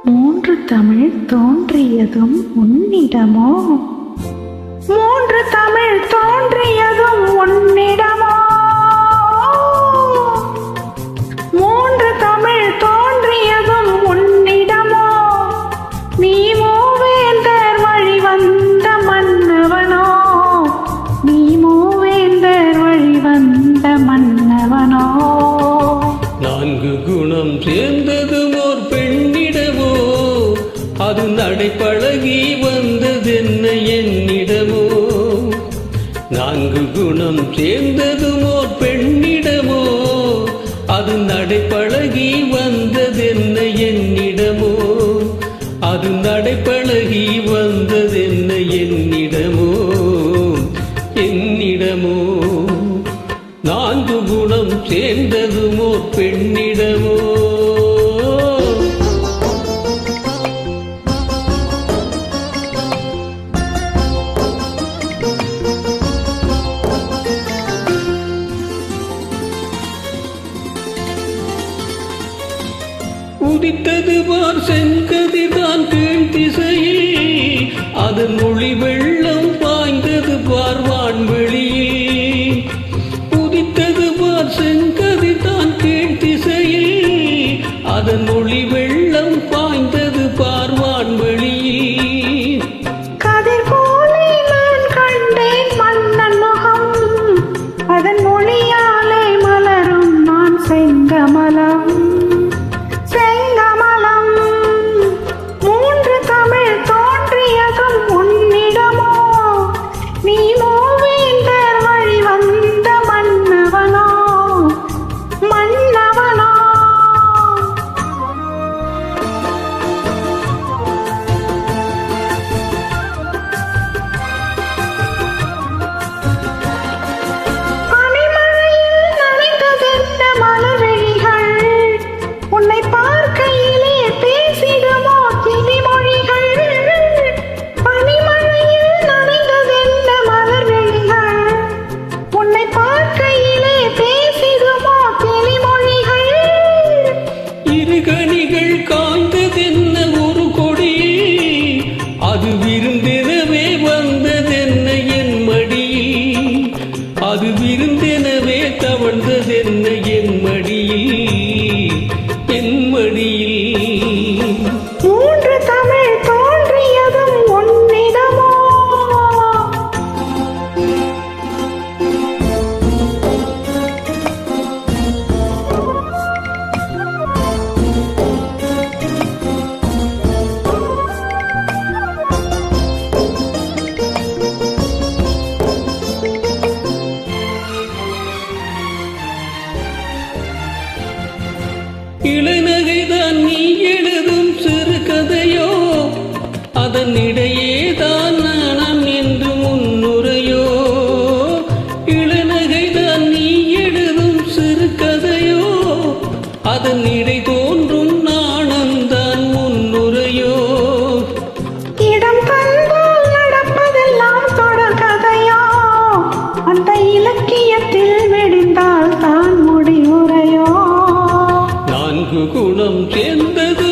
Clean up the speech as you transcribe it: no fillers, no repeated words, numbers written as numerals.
மூன்று தமிழ் தோன்றியதும் உன்னிடமோ? மூன்று தமிழ் தோன்றியதும் உன்னிடமோ? மூன்று தமிழ் தோன்றியதும் உன்னிடமோ? நீ மூவேந்தர் வழி வந்த மன்னவனோ? நீ மூவேந்தர் வழி வந்த மன்னவனோ? நான்கு குணம் சேர்ந்ததும் ஓர் பெண்ணிடமோ? அது நடைபழகி வந்ததென்ன என்னிடமோ? நான்கு குணம் சேர்ந்ததும் ஓர் பெண்ணிடமோ? அது நடைபழகி வந்ததென்ன என்னிடமோ? அது நடைபழகி வந்ததென்ன என்னிடமோ? என்னிடமோ? நான்கு குணம் சேர்ந்ததும் ஓர் பெண்ணிடமோ? உதித்தது பார் செங்கதிர்தான் கீழ் திசையில், அதன் மொழி வெள்ளம் பாய்ந்தது பார் வான்வெளியில். உதித்தது பார் செங்கதிர்தான் கீழ் திசையில், அதன் மொழி வெள்ளம் பாய்ந்தது பார் வான்வெளியில். கதிர் போலே நான் கண்டேன் மன்னன் முகம், அதன் மொழியாலே மலரும் நான் செங்கமலம். கனிகள் காய்ந்ததென்ன ஒரு கொடி, அது விருந்தெனவே வந்ததென்ன என் மடியில். அது விருந்தெனவே தவழ்ந்ததென்ன என் மடியில், என் மடியில். மூன்று தமிழ் தோன்றியதும் உன்னிடமோ? இளநகைதான் நீ எழுதும் சிறு கதையோ? அதன் இடையேதான் நாணம் என்று முன்னுரையோ? இளநகைதான் நீ எழுதும் சிறு கதையோ? அதன் இடை தோன்றும் நாணம்தான் முன்னுரையோ? இடம் கண்டால் நடப்பதெல்லாம் தொடர் கதையோ? அந்த இலக்கியத்தில் வெடிந்தால் தான் முடிவுரையோ? நான்கு குணம் சேர்ந்தது